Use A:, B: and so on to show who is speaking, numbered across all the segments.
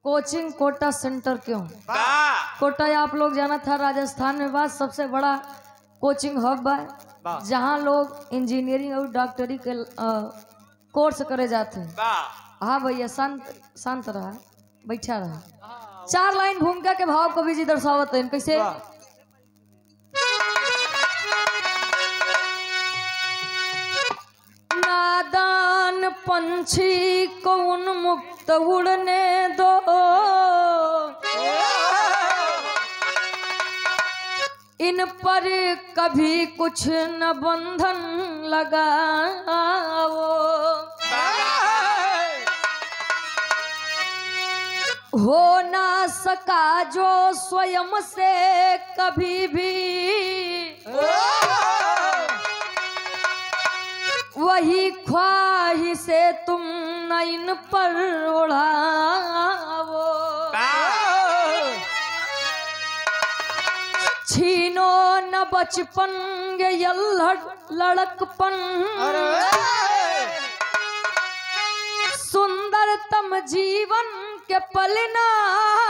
A: Coaching quota centre क्यों? Quota आप लोग जाना था राजस्थान में बात सबसे बड़ा कोचिंग हब है जहाँ लोग इंजीनियरिंग और डॉक्टरी के कोर्स करे जाते हैं। हाँ भैया शांत रहा, बैठा रहा। 4 लाइन भूमिका के भाव कवि जी दर्शावत है कैसे? नादान पंछी को उन्मुक्त उड़ने दो, इन पर कभी कुछ न बंधन लगाओ। हो ना सका जो स्वयं से कभी भी, वही ख्वाहिश से तुम न इन पर उड़ाओ। छीनो न बचपन ये लड़कपन, सुंदरतम जीवन के पल ना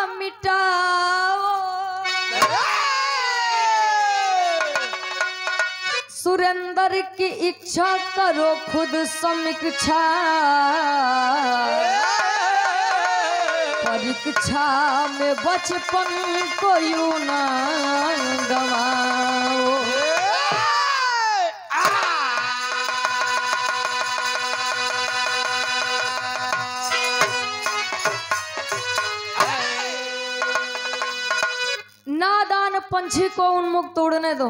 A: मिटाओ। सुरेंद्र की इच्छा करो खुद समीक्षा, परीक्षा में बचपन को यूं ना गवाओ। नादान पंछी को उन्मुक्त उड़ने दो।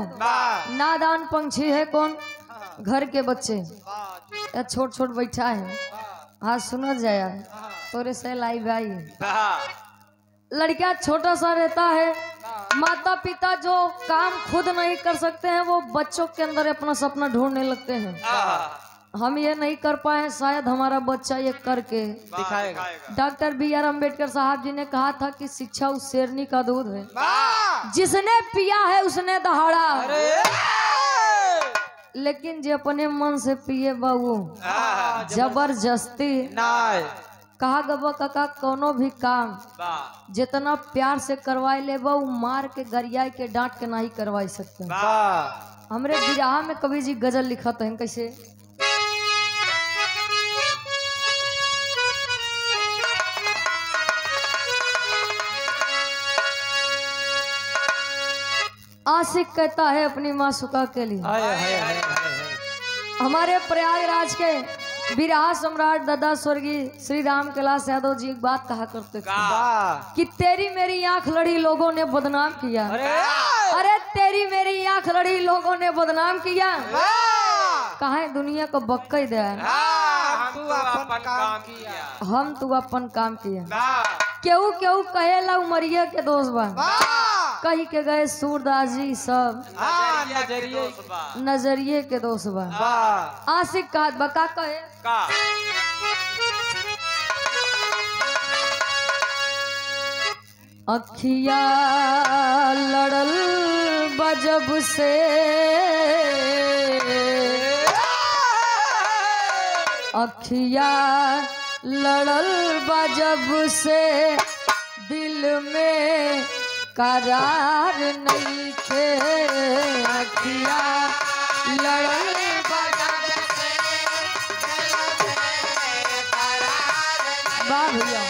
A: नादान पंछी है कौन? घर के बच्चे या छोट छोट बैठा है। हाँ सुनो जया तोरे से लाइव आई। लड़का छोटा सा रहता है, माता पिता जो काम खुद नहीं कर सकते हैं वो बच्चों के अंदर अपना सपना ढूंढने लगते हैं। हम ये नहीं कर पाए, शायद हमारा बच्चा ये करके दिखाएगा। Doctor B.R. अम्बेडकर साहब जी ने कहा था कि शिक्षा उस शेरनी का दूध है, जिसने पिया है उसने दहाड़ा, लेकिन जो अपने मन से पिए बाबू जबरदस्ती कहा गबा काका कोनो भी काम जितना प्यार से करवाए ले बा मार के गरिया के डांट के नहीं करवा सकते। हमरे बिरहा में कवि जी गजल लिखत हैं कैसे? आशिक कहता है अपनी मासूका के लिए। हमारे प्रयागराज के बिरहा सम्राट दादा स्वर्गीय श्री राम कैलाश यादव जी एक बात कहा करते थे कि तेरी मेरी आंख लड़ी लोगों ने बदनाम किया। अरे तेरी मेरी आंख लड़ी लोगों ने बदनाम किया, कहा दुनिया को बक्कई दे हम तू अपन काम किया। केहू केहू कहेला उमरिया के दोस्त बा, कही के गए सूरदास जी सब नजरिए के दोस्त बा। आशिक का बका कहे अखिया लड़ल बजब से, अखिया लड़ल बजब से, दिल में करार नहीं थे। अखिया लड़ल बजब से, वाह भैया।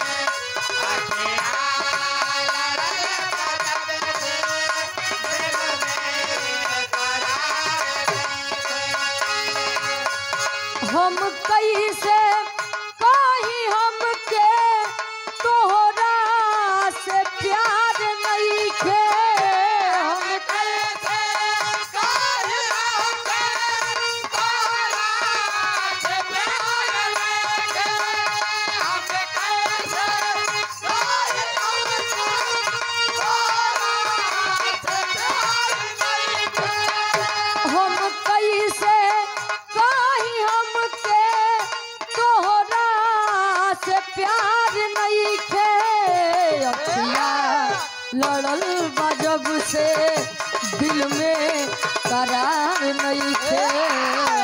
A: हम कैसे कहीं हम के तोहरा से प्यार नहीं थे, हम कैसे कहीं हम के तोहरा से प्यार नहीं थे, हम कैसे कहीं हम के तोहरा से प्यार नहीं थे, हम कैसे प्यार नहीं थे। अखिया लड़ल बजब से, दिल में करार नहीं थे।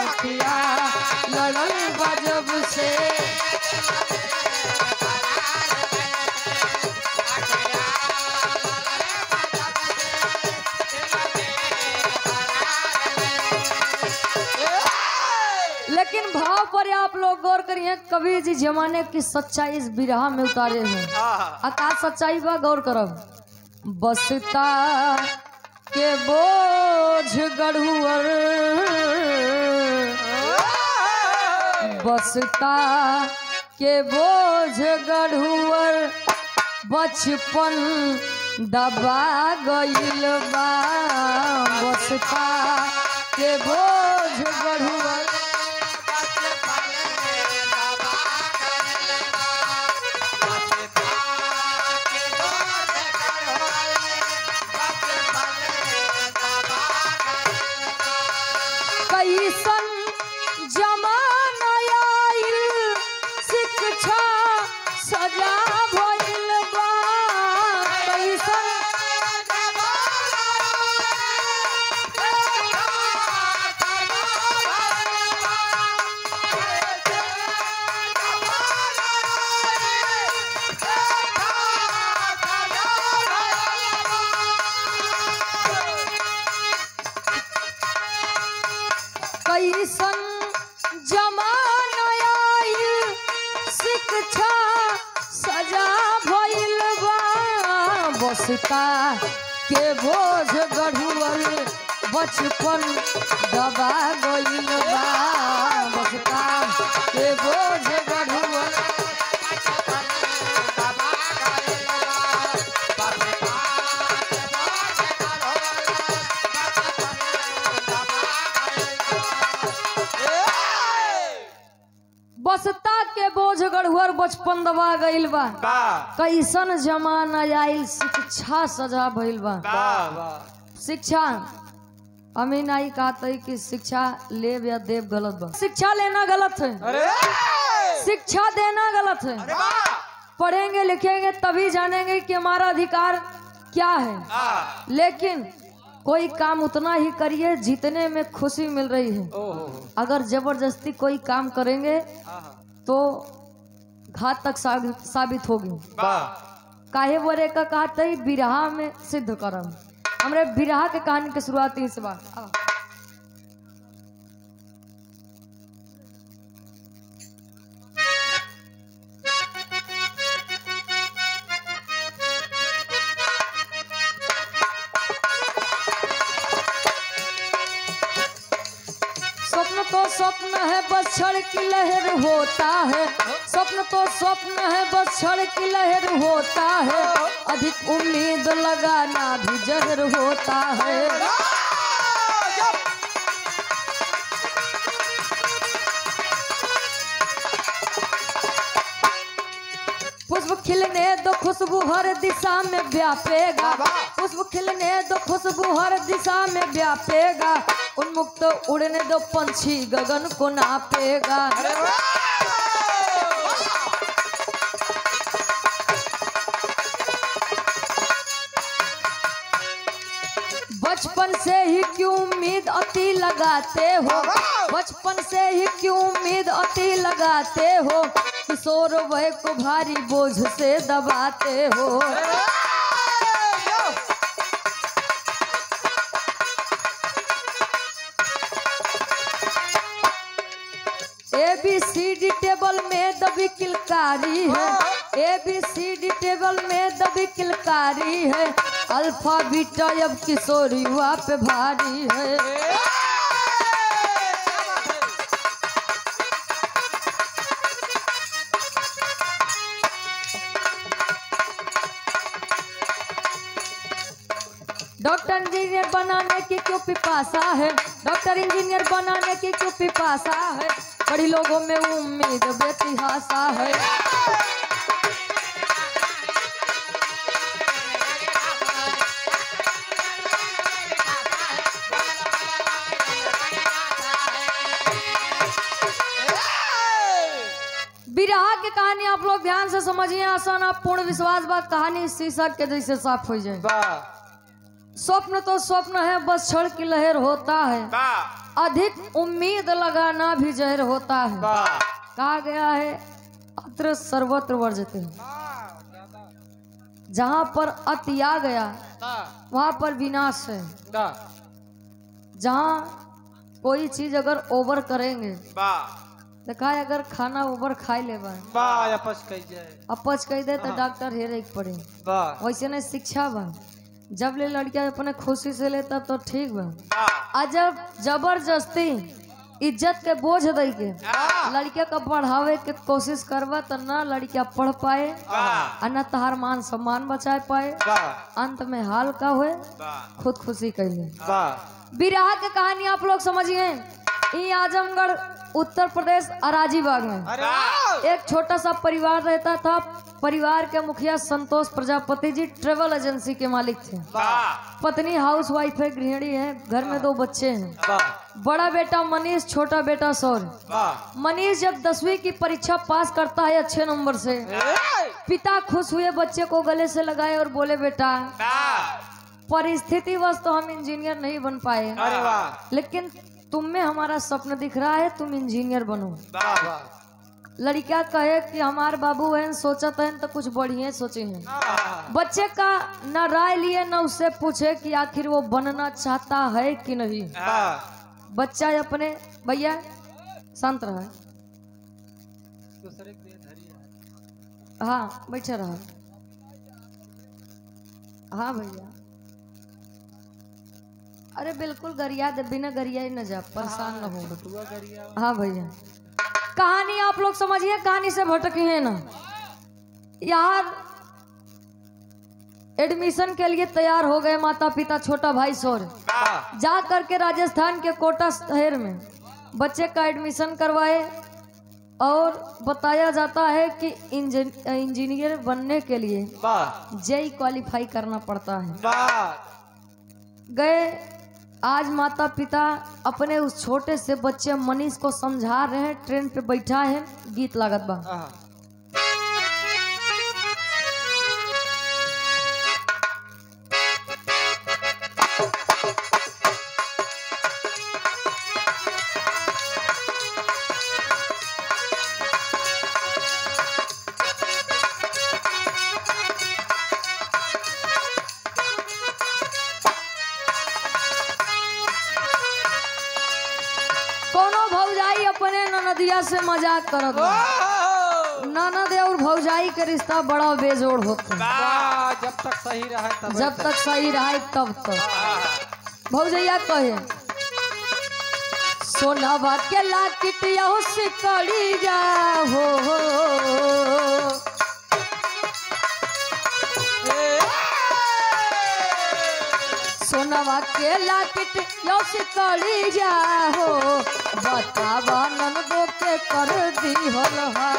A: अखिया लड़ल बजब से, लोग गौर करिए, कवि जी जमाने की सच्चाई इस बिरहा में उतारे हैं। आकाश सच्चाई बा, गौर करब। बसता के बोझ गढ़ुअर, बसता के बोझ गढ़ुअर, बचपन दबा गइल बा। बसता के बोझ गढ़ुअर, कैसन जमाना आइल, शिक्षा सजा भइल बा। कैसन कैसन जमाना आइल, शिक्षा सजा भइल बा। बसता के बोझ गढ़ुअर, बचपन दबा गइल बा। बसता के बोझ गढ़ुअर, बसता के बोझ गढ़ुअर, बचपन दबा गइल बा। कैसन जमाना आइल, शिक्षा सजा भइल बा। शिक्षा हमें नहीं कहते कि शिक्षा लेव या देव गलत बा। शिक्षा लेना गलत है, शिक्षा देना गलत है। पढ़ेंगे लिखेंगे तभी जानेंगे कि हमारा अधिकार क्या है। लेकिन कोई काम उतना ही करिए जितने में खुशी मिल रही है। अगर जबरदस्ती कोई काम करेंगे तो घातक साबित होगी। काहे बोरे का कहते ही बिरहा में सिद्ध करम। हमरे बिरहा के कहानी की शुरुआत इस बार। स्वप्न तो स्वप्न है, बस क्षण की लहर होता है। स्वप्न तो स्वप्न है, बस क्षण की लहर होता है। अधिक उम्मीद लगाना भी जहर होता है। पुष्प खिलने दो, खुशबू हर दिशा में व्यापेगा। पुष्प खिलने दो, खुशबू हर दिशा में व्यापेगा। उन्मुक्त उड़ने दो, पंछी गगन को नापेगा। बचपन से ही क्यों उम्मीद अति लगाते हो। बचपन से ही क्यों उम्मीद अति लगाते हो। किशोर वह को भारी बोझ से दबाते हो। ABCD टेबल में दबी किलकारी है। ABCD टेबल में दबी किलकारी है। अल्फा बीटा अब किशोर युवा पे भारी है। डॉक्टर इंजीनियर बनाने की क्यों पिपासा है। डॉक्टर इंजीनियर बनाने की क्यों पिपासा है। बड़ी लोगों में उम्मीद बेतिहासा है। बिरहा की कहानी आप लोग ध्यान से समझिए। आसान आप पूर्ण विश्वास बात कहानी शीशक के जैसे साफ हो जाए। स्वप्न तो स्वप्न है, बस क्षण की लहर होता है। अधिक उम्मीद लगाना भी जहर होता है। कहा गया है अत्र सर्वत्र वर्जते हैं। जहाँ पर अति आ गया वहाँ पर विनाश है। जहाँ कोई चीज अगर ओवर करेंगे देखा अगर खाना ऊबर खाई ले अपच कह दे तो डॉक्टर हेरे के पड़े। वैसे नहीं शिक्षा बा, जब ले लड़किया अपने खुशी से ले तब तो ठीक बा। आ जब जबरदस्ती इज्जत के बोझ दे के लड़किया का बढ़ावे के कोशिश करवा तो ना लड़किया पढ़ पाए और न तहार मान सम्मान बचा पाए। अंत में हाल का हुए खुद खुशी कैले। बिरहा के कहानी आप लोग समझिए। ये आजमगढ़ उत्तर प्रदेश अराजी बाग में एक छोटा सा परिवार रहता था। परिवार के मुखिया संतोष प्रजापति जी ट्रेवल एजेंसी के मालिक थे। पत्नी हाउस वाइफ है, गृहिणी है, घर में 2 बच्चे हैं। बड़ा बेटा मनीष, छोटा बेटा सौर। मनीष जब 10वीं की परीक्षा पास करता है अच्छे नंबर से, पिता खुश हुए, बच्चे को गले से लगाए और बोले बेटा परिस्थिति वश तो हम इंजीनियर नहीं बन पाए, लेकिन तुम में हमारा सपना दिख रहा है, तुम इंजीनियर बनो। लड़किया कहे कि हमारे बाबू है सोचत है तो कुछ बढ़िया सोचे हैं। बच्चे का न राय लिए न उससे पूछे कि आखिर वो बनना चाहता है कि नहीं। बच्चा अपने भैया शांत रहा, हाँ बैठा रहा, हाँ भैया अरे बिल्कुल गरिया दे, बिना गरिया ही न जा, परेशान न हो। हाँ भैया कहानी आप लोग समझिए, कहानी से भटकी है ना। यार एडमिशन के लिए तैयार हो गए माता पिता, छोटा भाई सौर जा करके राजस्थान के कोटा शहर में बच्चे का एडमिशन करवाए और बताया जाता है कि इंजीनियर बनने के लिए जेई क्वालिफाई करना पड़ता है। गए, आज माता पिता अपने उस छोटे से बच्चे मनीष को समझा रहे हैं, ट्रेन पे बैठा है, गीत लागत बा। अपने ननदिया से मजाक करत, ननद और भौजाई के रिश्ता बड़ा बेजोड़ होता है।
B: जब तक सही रहे
A: तब तक भौजैया कहे सोनावा के लाकिट सिकड़ी जा हो, सोनावा के लाकिट सिकड़ी जा हो, बतावा ननदो के कर दी हलहा।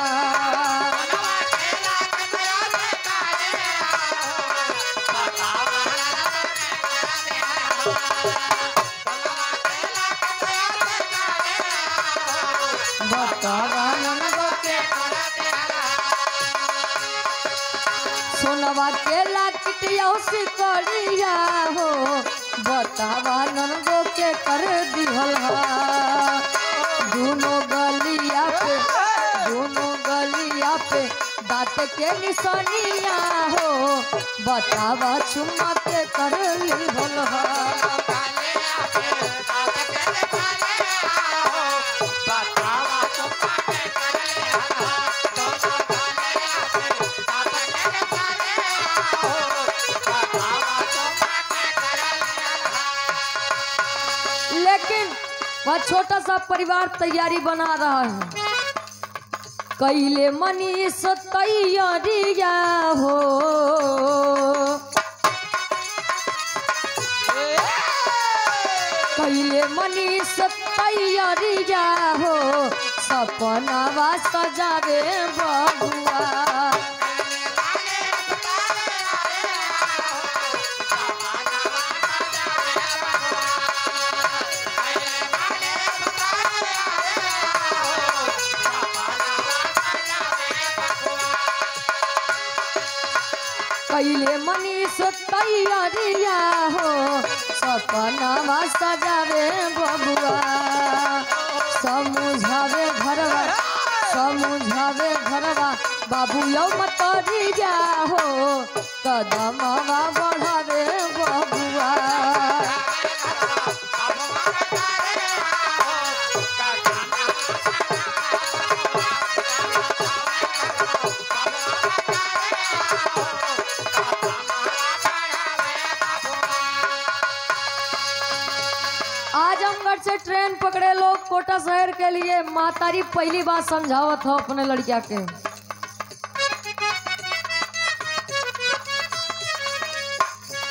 A: बतावा ननदो के सोनवा के लाकिट सिकड़िया हो, बतावा ननदो के कर दी हलहा। दोनों गलिया पे दांत के निशानिया हो, बतावा चुम्मा के कर ली हलहा। लेकिन वह छोटा सा परिवार तैयारी बना रहा है। कैले मनीष तैयारिया हो, कैले मनीष तैयारिया हो, सपनावा सजावे बबुआ। कैले मनीष तैयारिया हो, सपनावा सजावे बबुआ। समझावे घरवा बाबू यौ मतरी जा हो, कदमवा बढ़ावे बबुआ। से ट्रेन पकड़े लोग कोटा शहर के लिए। मातारी पहली बार समझावत हो अपने लड़किया के।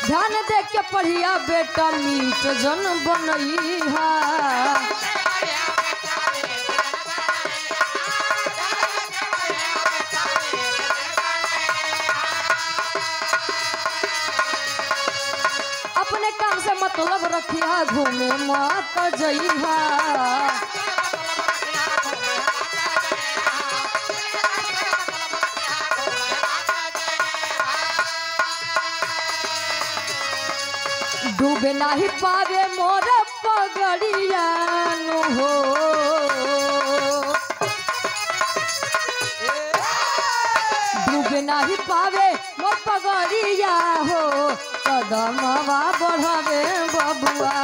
A: ध्यान दे के पढ़िया बेटा मीट जन बनैहा। अपने काम से मतलब रखिया घूमे मत जइहा। डूबे नहीं पावे मोर पगड़िया नो हो। डूबे नहीं पावे मोर पगड़िया हो। कदमवा बढ़ावे बबुआ।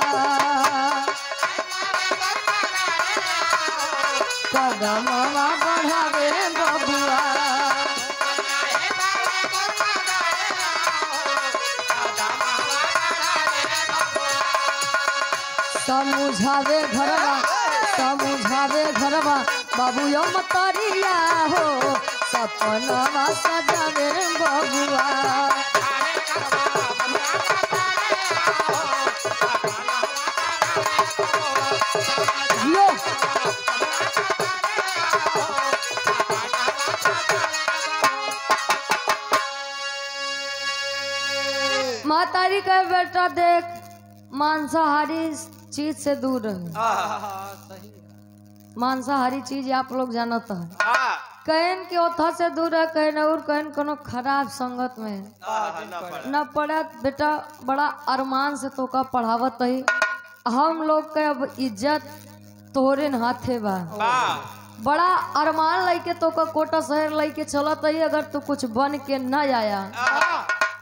A: कदमवा बढ़ावे बबुआ। समझावे घरवा बाबू यो मतरिया हो। सपनवा सजावे बबुआ। मातारी का बेटा देख मांसाहारी चीज से दूर रहे। मांसाहारी चीज आप लोग जानता है। कहन के ओथा से दूर है, कहन और कहन कोनो खराब संगत में न पड़ा। बेटा बड़ा अरमान से तो का पढ़ावत है। हम लोग के अब इज्जत तोरे हाथे बा। बड़ा अरमान लेके तो का कोटा शहर लेके चलत है। अगर तू कुछ बन के न आया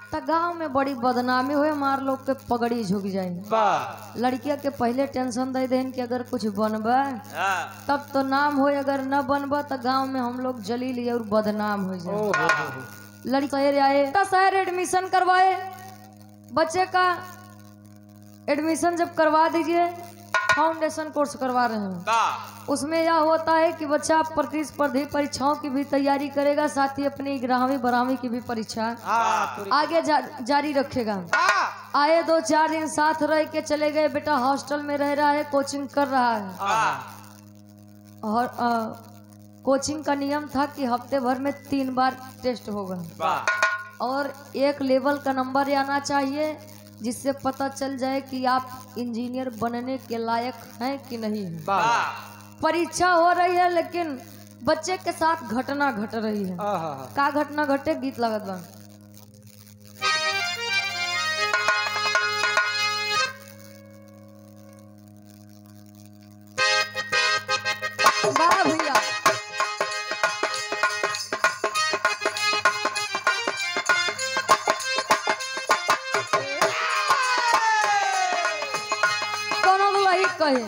A: तो गांव में बड़ी बदनामी हुए। मार लोग के पगड़ी झुक जाए। लड़किया के पहले टेंशन दे देन कि अगर कुछ बनबा तब तो नाम हो। अगर न बनबा तो गांव में हम लोग जलील और बदनाम हो जाए। लड़की शहर आए तो शहर एडमिशन करवाए। बच्चे का एडमिशन जब करवा दीजिए, फाउंडेशन कोर्स करवा रहे हैं। उसमें यह होता है कि बच्चा प्रतिस्पर्धी परीक्षाओं की भी तैयारी करेगा, साथ ही अपनी 11वीं 12वीं की भी परीक्षा आगे जारी रखेगा। आए 2-4 दिन साथ रह के चले गए। बेटा हॉस्टल में रह रहा है, कोचिंग कर रहा है। और कोचिंग का नियम था कि हफ्ते भर में 3 बार टेस्ट होगा और 1 लेवल का नंबर आना चाहिए, जिससे पता चल जाए कि आप इंजीनियर बनने के लायक हैं कि नहीं। परीक्षा हो रही है लेकिन बच्चे के साथ घटना घट रही है। का घटना घटे गीत लागत बा। वाह भैया। कोनो वही कहे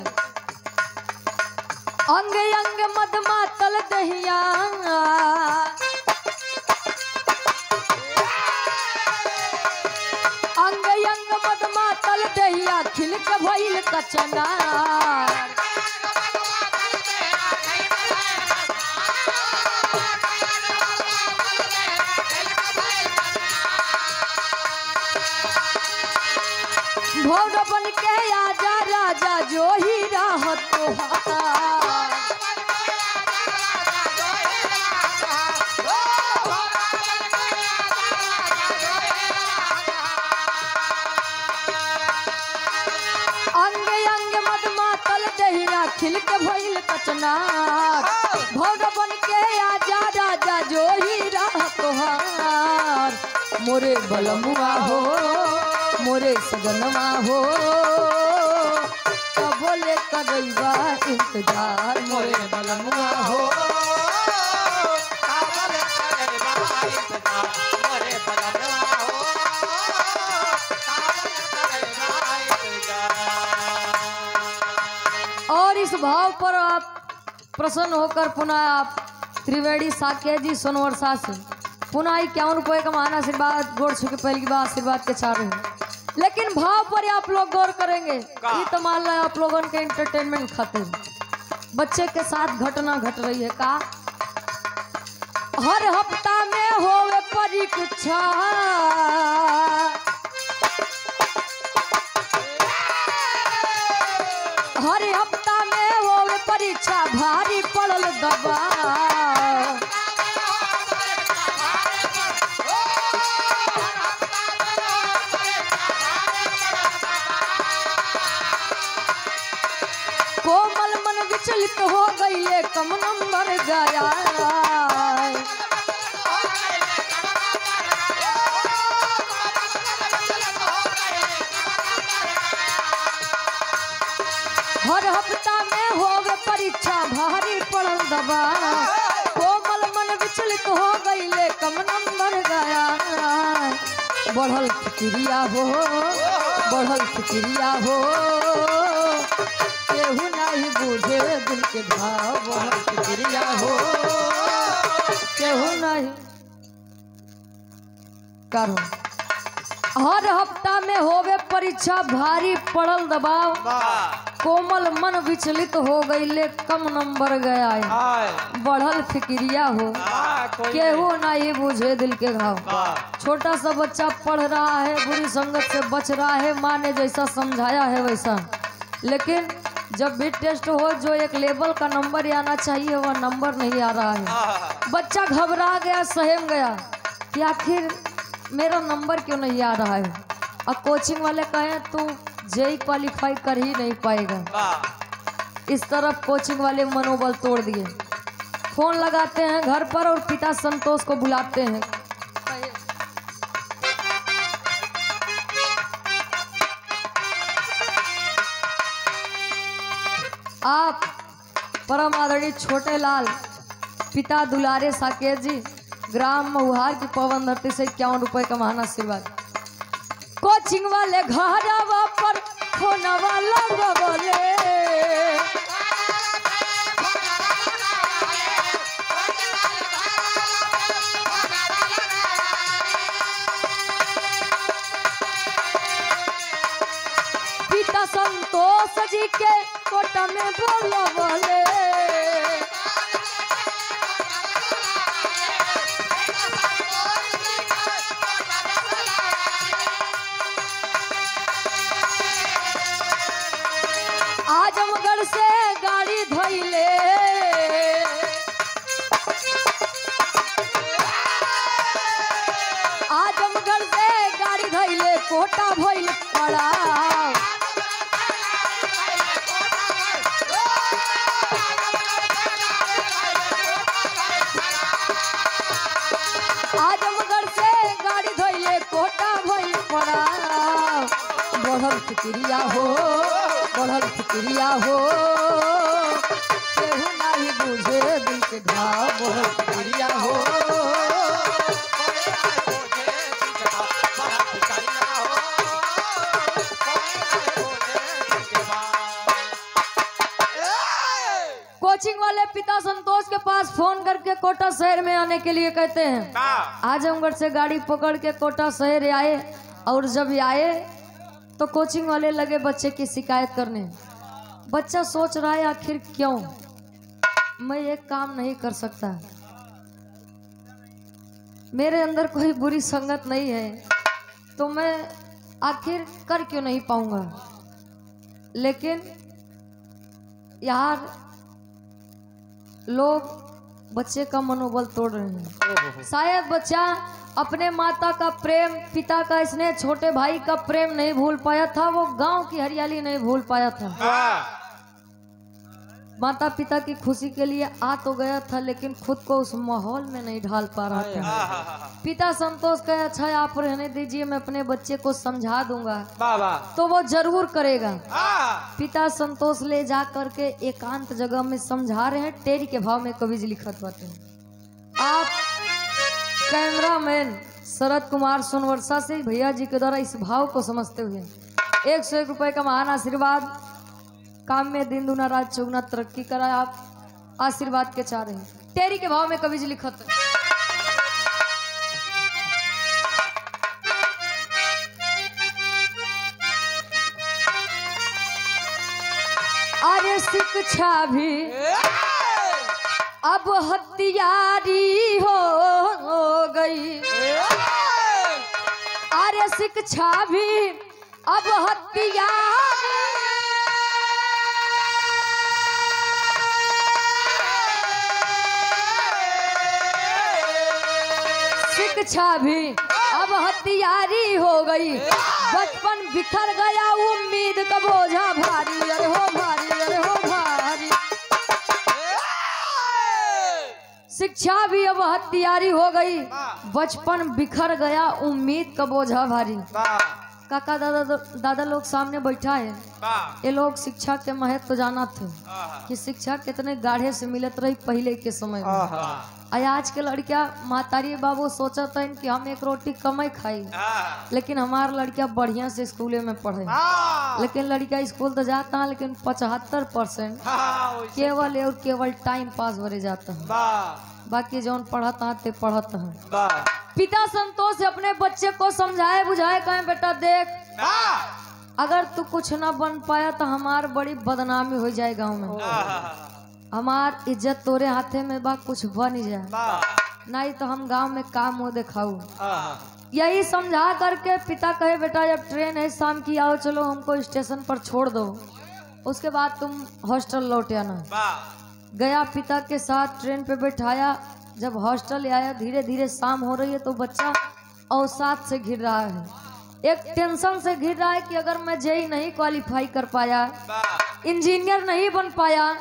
A: अंग अंग मदमातल दहिया। अंग अंग मदमातल दहिया खिल के भइल कचना। भौर बन के आजा राजा जो ही राहत तोहार। अंग अंग मदमातल दहिया खिल के भइल कचना। भौर बन के आजा राजा जो ही राहत तोहार। मोरे बलमुआ हो मोरे सजनवा हो, तो बोले करैबा इंतजार। मोरे बलमुआ हो और इस भाव पर आप प्रसन्न होकर पुनः आप त्रिवेणी साकेत जी सोनवर्षा से पुनः 51 रुपये का महान आशीर्वाद गोड़ छू के पहले की बात आशीर्वाद के चार रहे। लेकिन भाव पर आप लोग गौर करेंगे, ये तो मान लो आप लोगों के एंटरटेनमेंट खातिर बच्चे के साथ घटना घट रही है का। हर हफ्ता में होवे परीक्षा, हर हफ्ता में होवे परीक्षा, भारी पड़ल दबाव। कोमल मन विचलित हो गई, कम नंबर गया। हर हफ्ता में होवे परीक्षा, भारी पड़ल दबाव। कोमल मन विचलित हो गई, कम नंबर गया। बढ़ल फिक्रिया हो, बढ़ल फिक्रिया हो, केहू नहीं बुझे दिल के भाव। बढ़ल फिक्रिया हो, केहू नहीं करो। हर हफ्ता में होवे परीक्षा, भारी पड़ल दबाव। कोमल मन विचलित हो गई, कम नंबर गया। बढ़ल फिक्रिया हो, केहू नहीं बुझे दिल के घाव। छोटा सा बच्चा पढ़ रहा है, बुरी संगत से बच रहा है, माँ ने जैसा समझाया है वैसा। लेकिन जब भी टेस्ट हो, जो एक लेवल का नंबर आना चाहिए वह नंबर नहीं आ रहा है। बच्चा घबरा गया, सहम गया कि आखिर मेरा नंबर क्यों नहीं आ रहा है। और कोचिंग वाले कहें तू जेई क्वालिफाई कर ही नहीं पाएगा। इस तरफ कोचिंग वाले मनोबल तोड़ दिए। फोन लगाते हैं घर पर और पिता संतोष को बुलाते हैं। आप परम आदरणीय छोटे लाल पिता दुलारे साकेत जी, ग्राम महुहार की पवन धरती से 51 रुपए का महान आशीर्वाद। कोचिंग वाले घरवा पर फोनवा लगवले, पिता संतोष जी के कोटा में बोलवले। आजमगढ़ से गाड़ी धोइले, आजमगढ़ से गाड़ी धोइले, कोटा भइल पड़ा। आजमगढ़ से गाड़ी धोइले, कोटा भइल पड़ा। बढ़ल फिक्रिया हो, बढ़ल फिक्रिया हो, केहू नहीं बुझे दिल के घाव। बढ़ल फिक्रिया हो, कोचिंग वाले पिता संतोष के पास फोन करके कोटा शहर में आने के लिए कहते हैं। आजमगढ़ से गाड़ी पकड़ के कोटा शहर आए और जब आए तो कोचिंग वाले लगे बच्चे की शिकायत करने। बच्चा सोच रहा है आखिर क्यों मैं एक काम नहीं कर सकता, मेरे अंदर कोई बुरी संगत नहीं है तो मैं आखिर कर क्यों नहीं पाऊंगा। लेकिन यार लोग बच्चे का मनोबल तोड़ रहे हैं। शायद बच्चा अपने माता का प्रेम, पिता का स्नेह, छोटे भाई का प्रेम नहीं भूल पाया था, वो गांव की हरियाली नहीं भूल पाया था। माता पिता की खुशी के लिए आ तो गया था लेकिन खुद को उस माहौल में नहीं ढाल पा रहा था। पिता संतोष कहे अच्छा आप रहने दीजिए, मैं अपने बच्चे को समझा दूंगा तो वो जरूर करेगा। पिता संतोष ले जा करके एकांत जगह में समझा रहे हैं। टेरी के भाव में कवि जी लिखत बाते हैं। आप कैमरामैन शरद कुमार सोनवर्षा से भैया जी के द्वारा इस भाव को समझते हुए 101 रुपए का महान आशीर्वाद। काम में दिन दुना रात चौगुना तरक्की कराए, आप आशीर्वाद के चाह रहे हैं। टेरी के भाव में कवि जी लिखत है। अरे शिक्षा भी अब हथियारी हो गई, अरे शिक्षा भी अब हथियारी, शिक्षा भी अब हथियारी हो गई, बचपन बिखर गया उम्मीद का बोझा भारी, अरे हो भारी, अरे हो भारी। शिक्षा भी अब हथियारी हो गई, बचपन बिखर गया उम्मीद का बोझा भारी। काका दादा लोग सामने बैठा है, ये लोग शिक्षा के महत्व तो जाना थे कि शिक्षा कितने गाढ़े से मिलत रही पहले के समय में। आज के लड़कियां मातारी बाबू सोचते हैं कि हम एक रोटी कम खाई, लेकिन हमारा लड़कियां बढ़िया से स्कूले में पढ़े, लेकिन लड़कियां स्कूल तो जाता है लेकिन 75% केवल और केवल टाइम पास भरे जाता है, बाकी जौन पढ़ता है ते पढ़ता है। पिता संतोष अपने बच्चे को समझाए बुझाए कहें बेटा देख, अगर तू कुछ ना बन पाया तो हमार बड़ी बदनामी हो जाए गाँव में, हमार इज्जत तोरे हाथे में बा, कुछ बन जाए नहीं तो हम गांव में काम हो दिखाऊ। यही समझा करके पिता कहे बेटा जब ट्रेन है शाम की आओ चलो हमको स्टेशन पर छोड़ दो, उसके बाद तुम हॉस्टल लौट आना। गया पिता के साथ ट्रेन पे बैठाया, जब हॉस्टल आया धीरे धीरे शाम हो रही है तो बच्चा अवसाद से घिर रहा है, एक टेंशन से घिर रहा है कि अगर मैं जेई नहीं क्वालिफाई कर पाया, इंजीनियर नहीं बन पाया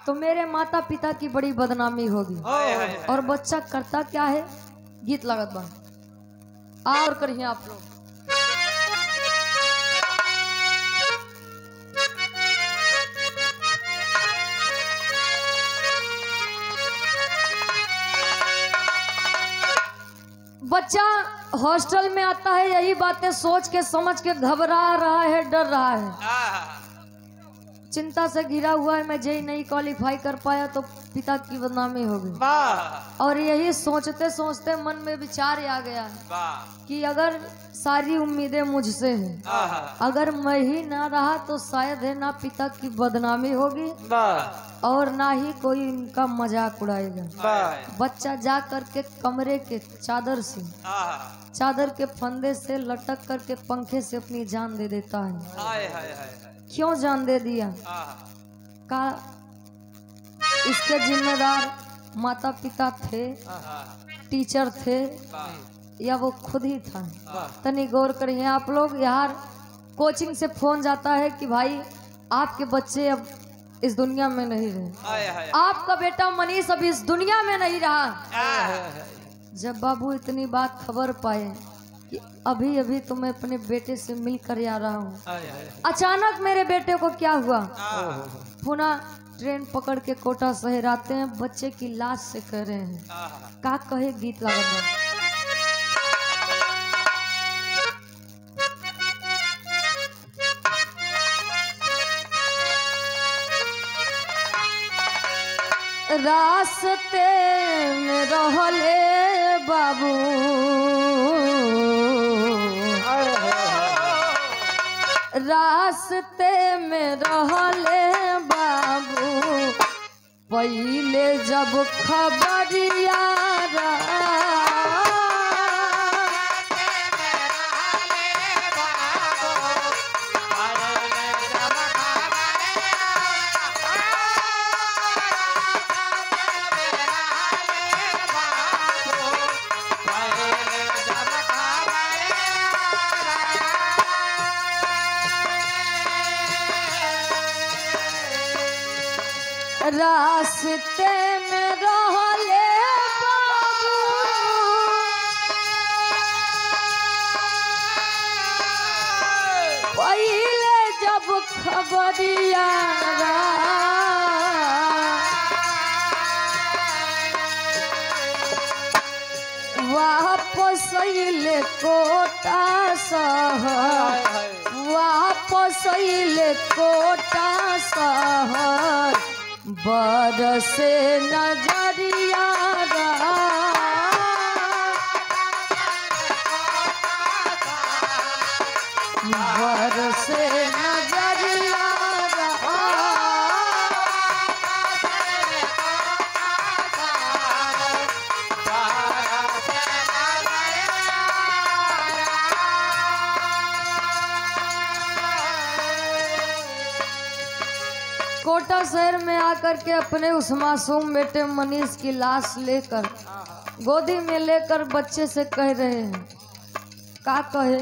A: तो मेरे माता पिता की बड़ी बदनामी होगी। और बच्चा करता क्या है, गीत लागत बा और करिए आप लोग। बच्चा हॉस्टल में आता है, यही बातें सोच के समझ के घबरा रहा है, डर रहा है, चिंता से घिरा हुआ है, मैं जेई नहीं क्वालिफाई कर पाया तो पिता की बदनामी होगी। और यही सोचते सोचते मन में विचार आ गया कि अगर सारी उम्मीदें मुझसे हैं, अगर मैं ही ना रहा तो शायद है ना पिता की बदनामी होगी और ना ही कोई इनका मजाक उड़ाएगा। बच्चा जा करके कमरे के चादर के फंदे से लटक करके पंखे से अपनी जान दे देता है। क्यों जान दे दिया? का इसके जिम्मेदार माता पिता थे, टीचर थे, या वो खुद ही था? तनी गौर करिए आप लोग। यार कोचिंग से फोन जाता है कि भाई आपके बच्चे अब इस दुनिया में नहीं रहे, आपका बेटा मनीष अब इस दुनिया में नहीं रहा। जब बाबू इतनी बात खबर पाए कि अभी अभी तो मैं अपने बेटे से मिल कर आ रहा हूँ, अचानक मेरे बेटे को क्या हुआ, पुनः ट्रेन पकड़ के कोटा शहर आते हैं, बच्चे की लाश से कह रहे हैं का कहे गीत लागत। रास्ते में रहले बाबू, रास्ते में रहले बाबू, पहले जब खबरिया रास्ते में रहले बाबू, पहले जब खबरिया वापस अइले कोटा शहर, वापस अइले कोटा शहर, बरसे नजरिया बरसे नजरिया कोटा शहर में आकर के अपने उस मासूम बेटे मनीष की लाश लेकर गोदी में लेकर बच्चे से कह रहे हैं, का कहे,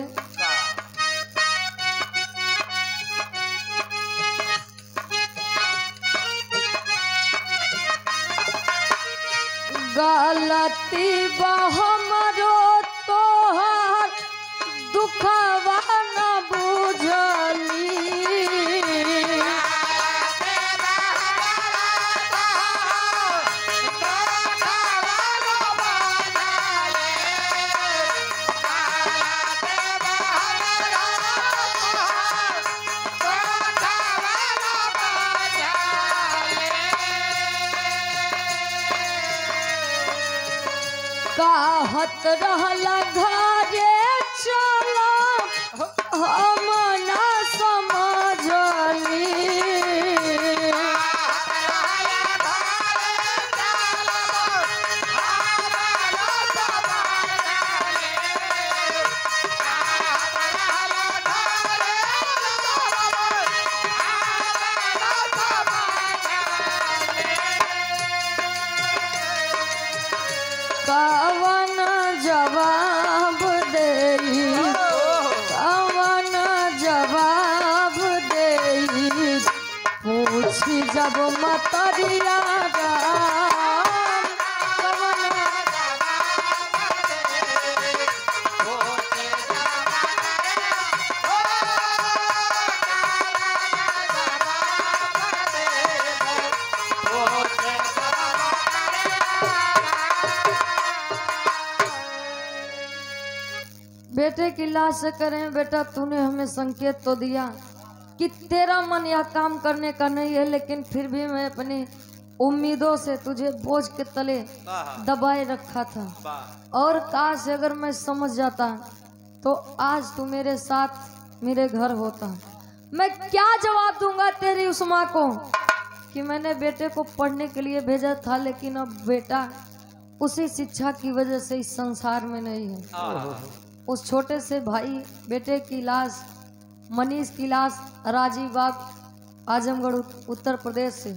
A: गलती बा हमरो तोहार दुखवा न बुझली, कहत रहला घरे चला हम ना समझली, कवन जवाब देई, कवन जवाब देई, पूछी जब मतरिया राम, कवन बेटे की लाश से करें, बेटा तूने हमें संकेत तो दिया कि तेरा मन यह काम करने का नहीं है, लेकिन फिर भी मैं अपनी उम्मीदों से तुझे बोझ के तले दबाए रखा था, और काश अगर मैं समझ जाता तो आज तू मेरे साथ मेरे घर होता। मैं क्या जवाब दूंगा तेरी उस माँ को कि मैंने बेटे को पढ़ने के लिए भेजा था, लेकिन अब बेटा उसी शिक्षा की वजह से इस संसार में नहीं है। उस छोटे से भाई बेटे की लाश, मनीष की लाश राजीव बाग आजमगढ़ उत्तर प्रदेश से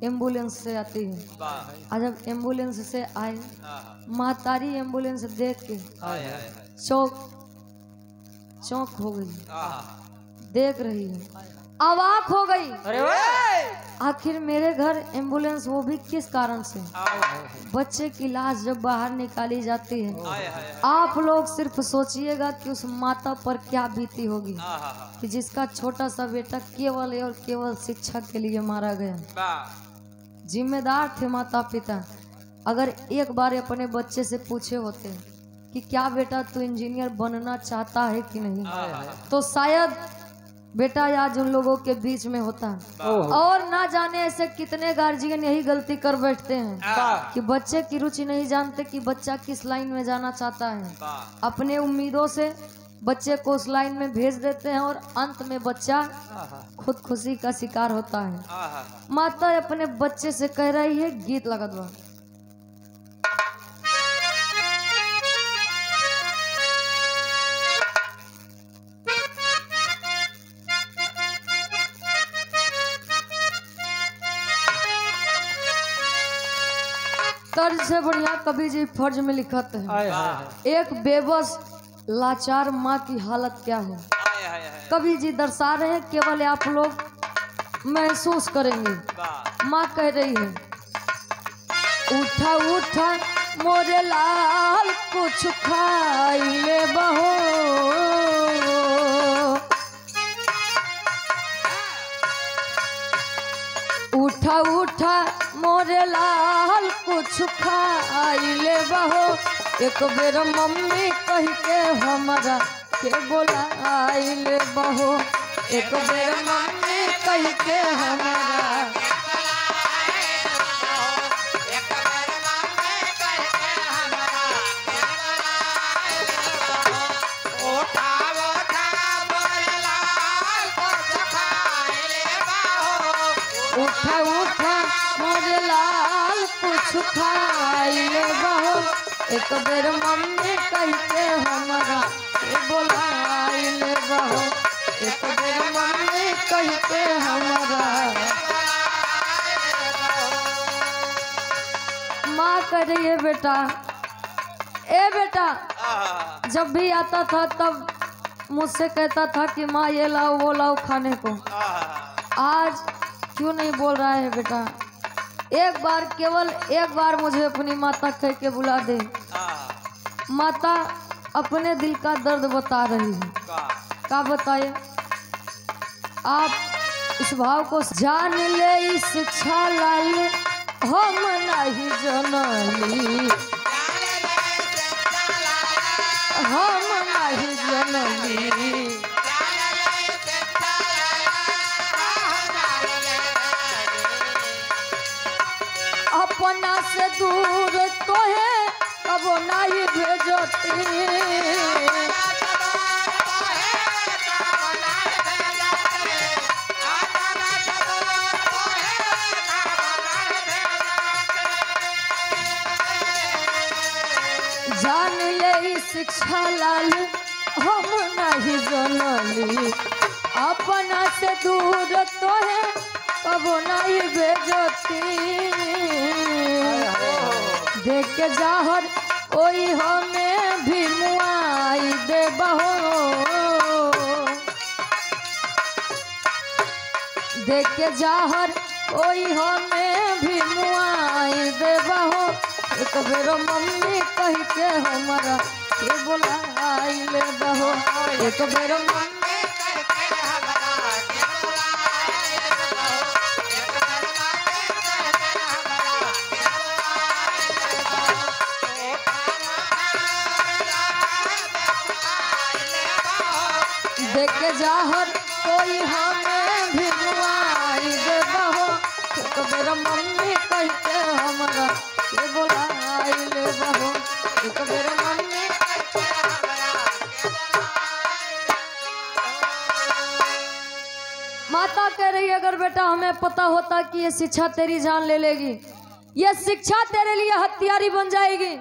A: एम्बुलेंस से आती है। आज जब एम्बुलेंस से आए, महतारी एम्बुलेंस देख के चौंक हो गई, देख रही है, अवाक हो गई। अरे आखिर मेरे घर एम्बुलेंस, वो भी किस कारण से? बच्चे की लाश जब बाहर निकाली जाती है, आप लोग सिर्फ सोचिएगा कि उस माता पर क्या बीती होगी कि जिसका छोटा सा बेटा केवल और केवल शिक्षा के लिए मारा गया। जिम्मेदार थे माता पिता, अगर एक बार अपने बच्चे से पूछे होते कि क्या बेटा तू इंजीनियर बनना चाहता है कि नहीं, तो शायद बेटा आज उन लोगों के बीच में होता। और ना जाने ऐसे कितने गार्जियन यही गलती कर बैठते हैं कि बच्चे की रुचि नहीं जानते कि बच्चा किस लाइन में जाना चाहता है, अपने उम्मीदों से बच्चे को उस लाइन में भेज देते हैं और अंत में बच्चा खुदकुशी का शिकार होता है। माता अपने बच्चे से कह रही है, गीत लगा दो। तर्ज से बढ़िया कवि जी फर्ज में लिखत है, एक बेबस लाचार माँ की हालत क्या है। कवि जी दर्शा रहे हैं, केवल आप लोग महसूस करेंगे। माँ कह रही है, उठा उठा मोरे लाल कुछ खाई ले बहो, उठा उठा मोरे लाल कुछ खाई ले बहो, एक बेर मम्मी कह के हमारा के बोलाई ले बहो, एक बेर मम्मी कह के हमारा। उठा उठा मोरे लाल कुछ खाई ले बहो, एक बेर मम्मी कह के हमारा के बोलाई ले बहो, एक बेर मम्मी कह के हमारा। कह रही है बेटा, ए बेटा, जब भी आता था तब मुझसे कहता था कि माँ ये लाओ वो लाओ खाने को। आज क्यों नहीं बोल रहा है बेटा? एक बार, केवल एक बार मुझे अपनी माता कह के बुला दे। माता अपने दिल का दर्द बता रही है। क्या बताए आप इस भाव को? जान ले इस छालाल हम नहीं जनली, हम नहीं जनली, अपना से दूर तो है अब नहीं भेजती, जान ले शिक्षा लाल हम नहीं जनली, अपना से दूर तो है कब नहीं भेजती, देख के जाहर ओई हमें भी मुआई दे बहो, देख के जाहर ओई हमें भी मुआई दे बहो, एक बेरो मम्मी कह के हमारा के बुलाई ले बहो, एक बेरो मम्मी देख के जाहर कोई हमें भी मुआई दे बहो, तो मेरा मम्मी कह के हमारा के बुलाई ले बहो, तो मेरा मम्मी माता कह रही अगर बेटा हमें पता होता कि ये शिक्षा तेरी जान ले लेगी, ये शिक्षा तेरे लिए हथियारी बन जाएगी,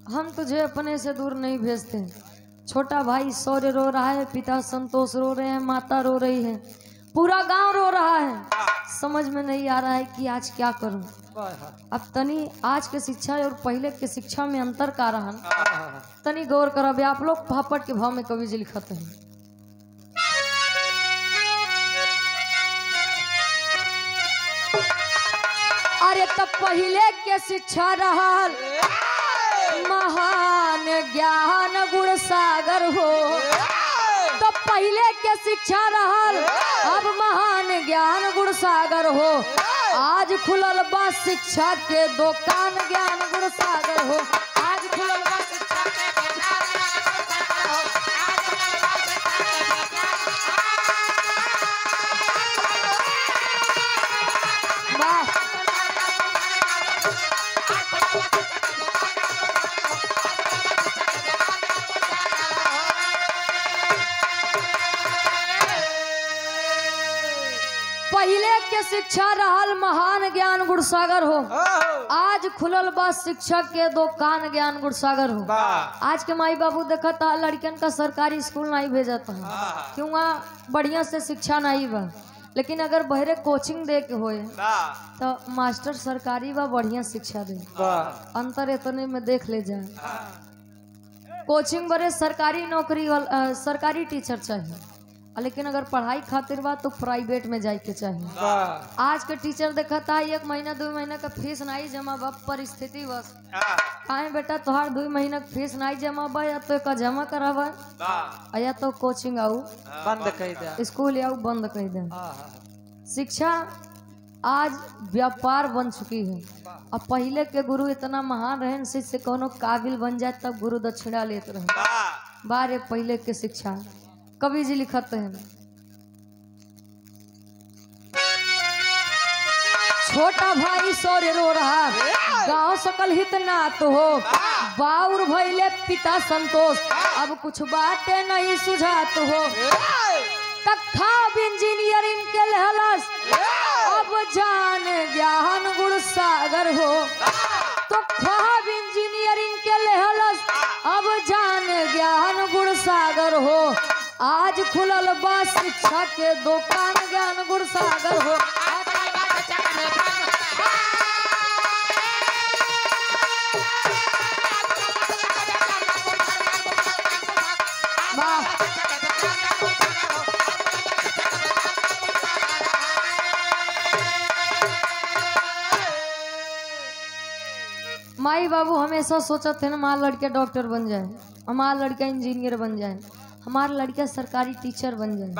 A: हम तुझे अपने से दूर नहीं भेजते। छोटा भाई शौर्य रो रहा है, पिता संतोष रो रहे हैं, माता रो रही है, पूरा गांव रो रहा है। समझ में नहीं आ रहा है कि आज क्या करूं। अब तनी आज के शिक्षा और पहले के शिक्षा में अंतर का रहा, तनी गौर करब आप लोग। पापड़ के भाव में कवि जी लिखते हैं, अरे तब पहले के शिक्षा रहा महान ज्ञान गुण सागर हो, तो पहले के शिक्षा रहल अब महान ज्ञान गुण सागर हो, आज खुलल बा शिक्षा के दुकान ज्ञान गुण सागर हो, आज खुलल बा शिक्षा के पहले के शिक्षा रहल महान ज्ञान गुण सागर हो, आज खुलल बा शिक्षक के दुकान ज्ञान गुण सागर हो। आज के माई बाबू देखा था लड़कियन का सरकारी स्कूल नहीं भेजा था, क्यों? वहाँ बढ़िया से शिक्षा नहीं बा, लेकिन अगर बहरे कोचिंग दे के होए तो मास्टर सरकारी बा बढ़िया शिक्षा दे। अंतर इतने में देख ले जाए, कोचिंग बड़े सरकारी नौकरी वाला सरकारी टीचर चाहिए, लेकिन अगर पढ़ाई खातिर बा तो प्राइवेट में जाए के चाहिए। आज के टीचर देखा था 1 महीना 2 महीना का फीस नहीं जमा बा, परिस्थिति बस काहे बेटा तोहार 2 महीना का फीस नहीं जमा बा, या तो एक जमा करावा या तो कोचिंग आऊ बंद कर दे, स्कूल आऊ बंद कर दे। शिक्षा आज व्यापार बन चुकी है। अब पहले के गुरु इतना महान रहे, शिष्य कोनो काबिल बन जाए तब गुरु दक्षिणा लेते रहे। बारे पहले के शिक्षा कवि जी लिखते हैं, छोटा भाई सौर्य रो रहा, गांव सकल हित नात हो, बाउर भैले पिता संतोष, अब कुछ बातें नहीं सुझात हो, तख्ता इंजीनियरिंग के लहलस, अब जान ज्ञान गुण सागर हो, तो ख्वाब इंजीनियरिंग के लहलस, अब जान ज्ञान गुण सागर हो, आज खुलल बा शिक्षा के दुकान ज्ञान गुण सागर हो। वाह। माई बाबू हमेशा सोचा थे ना हमारा लड़का डॉक्टर बन जाए, हमारा लड़का इंजीनियर बन जाए, हमारा लड़का सरकारी टीचर बन जाए।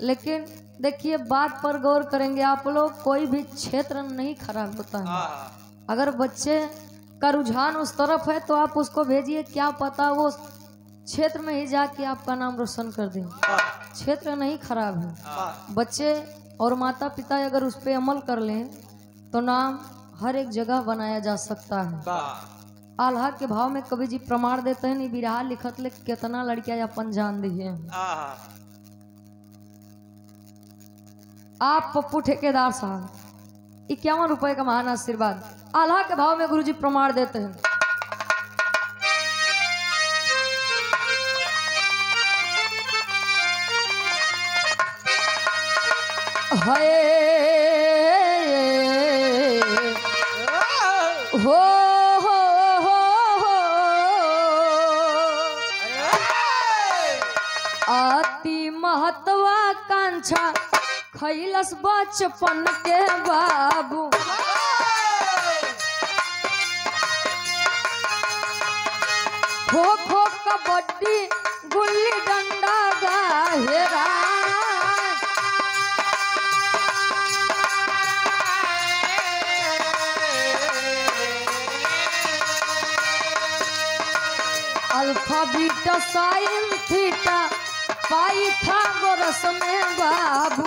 A: लेकिन देखिए बात पर गौर करेंगे आप लोग, कोई भी क्षेत्र नहीं खराब होता है। अगर बच्चे का रुझान उस तरफ है तो आप उसको भेजिए, क्या पता वो क्षेत्र में ही जाके आपका नाम रोशन कर दें। क्षेत्र नहीं खराब है, बच्चे और माता पिता अगर उस पर अमल कर लें तो नाम हर एक जगह बनाया जा सकता है। आल्हा के भाव में कवि जी प्रमाण देते हैं, बिरहा लिखत ले कितना लड़कियां अपन जान दिए हैं। आप पप्पू ठेकेदार साहब 51 रुपए का महान आशीर्वाद। आल्हा के भाव में गुरुजी प्रमाण देते हैं। हो अति महत्वाकांक्षा खैलस बचपन के बाबू। खो खो कबड्डी गुल्ली डंडा गाहेरा। Alpha beta sine theta Pythagoras में बाबू।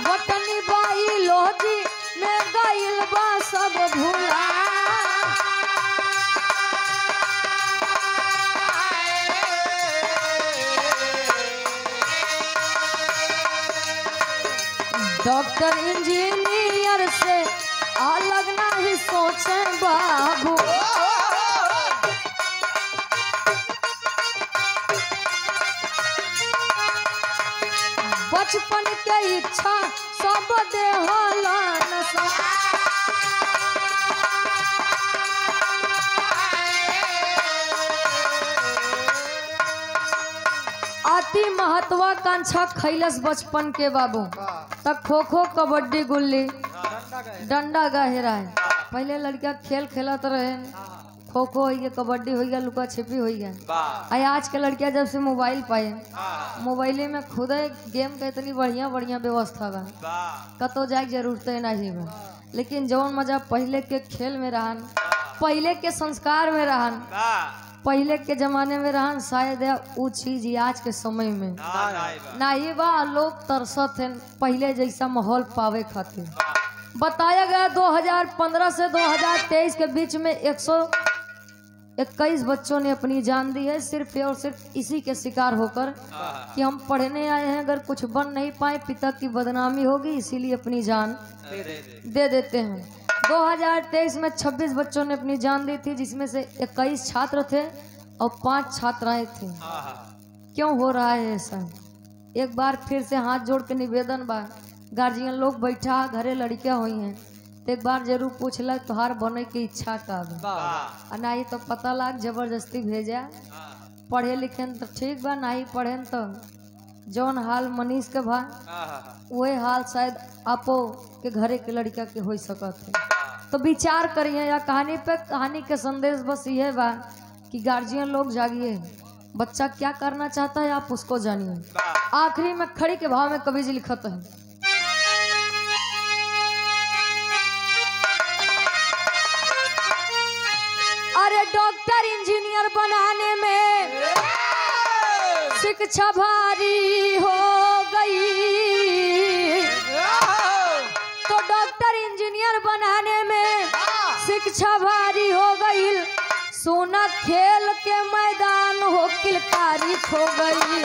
A: बटनी बाई लोजी में गइल बा सब भूला। डॉक्टर इंजीनियर से अलग नहीं सोचे बाबू। बचपन के इच्छा सब देहलन अति महत्वाकांक्षा खैलस बचपन के बाबू। तक खो खो कबड्डी गुल्ली डंडा गहरा है। पहले लड़का खेल खेलत रहे, खो खो हो गया, कबड्डी हो गया, लुका छिपी हो गया। आज के लड़किया जब से मोबाइल पाए, मोबाइले में खुद गेम का इतनी बढ़िया बढ़िया व्यवस्था बा, कतो जाए जरूरत नहीं बा। लेकिन जौन मजा पहले के खेल में रहन, पहले के संस्कार में रहन, पहले के जमाने में रहन, शायद वो चीज आज के समय में नहीं बा। लोग तरसत हैं पहले जैसा माहौल पावे खातिर। बताया गया 2015 से 2023 के बीच में 121 बच्चों ने अपनी जान दी है, सिर्फ और सिर्फ इसी के शिकार होकर कि हम पढ़ने आए हैं, अगर कुछ बन नहीं पाए पिता की बदनामी होगी, इसीलिए अपनी जान दे देते हैं। 2023 में 26 बच्चों ने अपनी जान दी थी, जिसमें से 21 छात्र थे और 5 छात्राएं थी। क्यों हो रहा है ऐसा? एक बार फिर से हाथ जोड़ के निवेदन बा, गार्जियन लोग बैठा घरे लड़कियां हुई हैं तो एक बार जरूर पूछ ल तुहार बने की इच्छा का बा। नहीं तो पता लग जबरदस्ती भेजा। पढ़े लिखे तो ठीक बा, नहीं पढ़े तो जौन हाल मनीष के बा वही हाल शायद आपो के घरे के लड़का के हो सकत है। तो विचार करिए या कहानी पे। कहानी के संदेश बस ये बा कि गार्जियन लोग जागिए, बच्चा क्या करना चाहता है आप उसको जानिए। आखिरी में खड़ी के भाव में कवि जी लिखत है, अरे डॉक्टर इंजीनियर बनाने में शिक्षा भारी हो गई, तो डॉक्टर इंजीनियर बनाने में शिक्षा भारी हो गई, सोना खेल के मैदान हो किलकारी हो गई।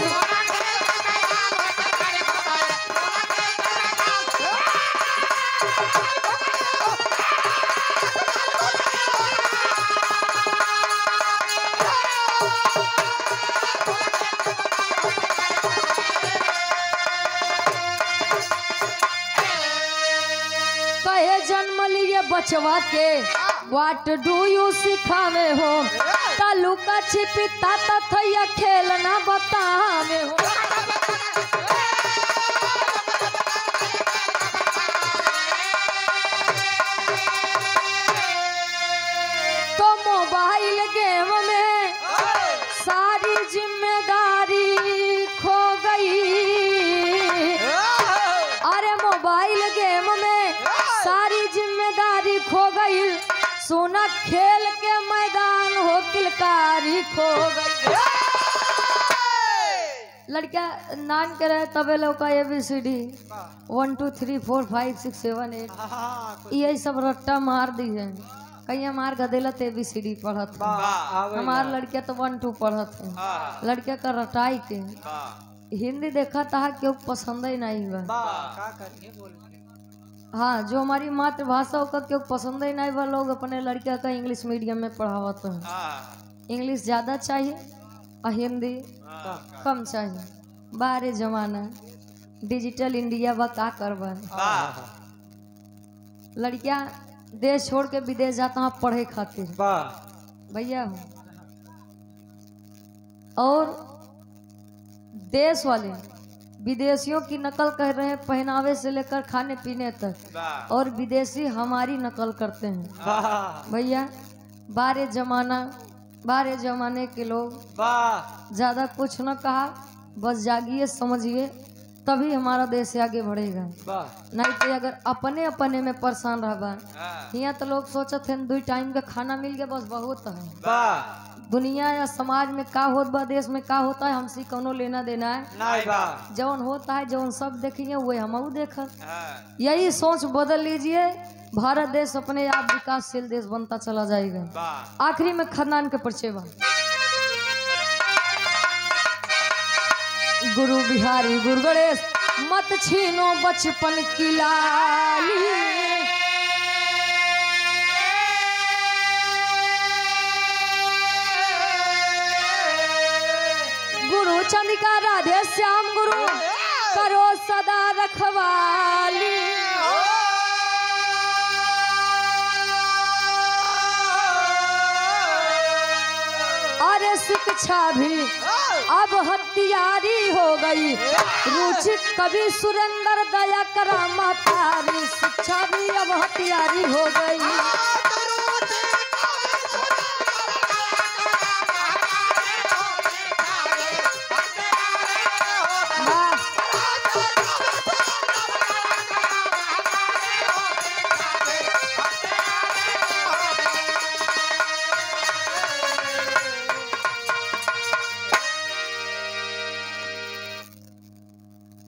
A: कहे जन्म लिए बचवा के व्हाट डू यू सिखावे हो तालू का छिपी ताता थैया खेलना बतावे हो। तो मोबाइल गेम में सारी जिम्मेदारी खो गई। अरे मोबाइल गेम में सारी जिम्मेदारी खो गई। सोना खेल के मैदान हो किलकारी खो गई। लड़का नान के रहे तबे लोग ABCD 1 2 3 4 5 6 7 8 यही सब रट्टा मार दी है। कहीं मार गदेलत ABCD पढ़त है। हमार लड़किया तो 1 2 पढ़त है। लड़किया का रटाई के हिंदी देखा था क्यों पसंद ही नहीं हुआ। हाँ, जो हमारी मातृभाषा होकर क्यों पसंद ही नहीं हुआ लोग अपने लड़किया का इंग्लिश मीडियम में पढ़ावत है। इंग्लिश ज्यादा चाहिए और हिंदी कम चाहिए। बारे जमाना डिजिटल इंडिया बा का करबा। लड़किया देश छोड़ के विदेश जाता है पढ़े खातिर भैया। और देश वाले विदेशियों की नकल कर रहे हैं पहनावे से लेकर खाने पीने तक। और विदेशी हमारी नकल करते हैं भैया। बारे जमाने के लोग ज्यादा कुछ न कहा, बस जागिए समझिए तभी हमारा देश आगे बढ़ेगा। नहीं तो अगर अपने अपने में परेशान रहा यहाँ तो लोग सोचते हैं 2 टाइम का खाना मिल गया बस बहुत है। दुनिया या समाज में का होत बा, देश में का होता है हमसे कोनो लेना देना है नहीं। जौन होता है जौन सब देखेंगे वही हम देखत। यही सोच बदल लीजिए, भारत देश अपने आप विकासशील देश बनता चला जाएगा। आखिरी में खन्नान के परिचय बा। गुरु बिहारी गुरु गणेश मत छीनो बचपन की लाली। गुरु चंद्रिका राधे श्याम गुरु करो सदा रखवाली। अरे शिक्षा भी अब हथियारी हो गई। रुचि कवि सुरेंद्र दया करा मातारी। शिक्षा भी अब हथियारी हो गई।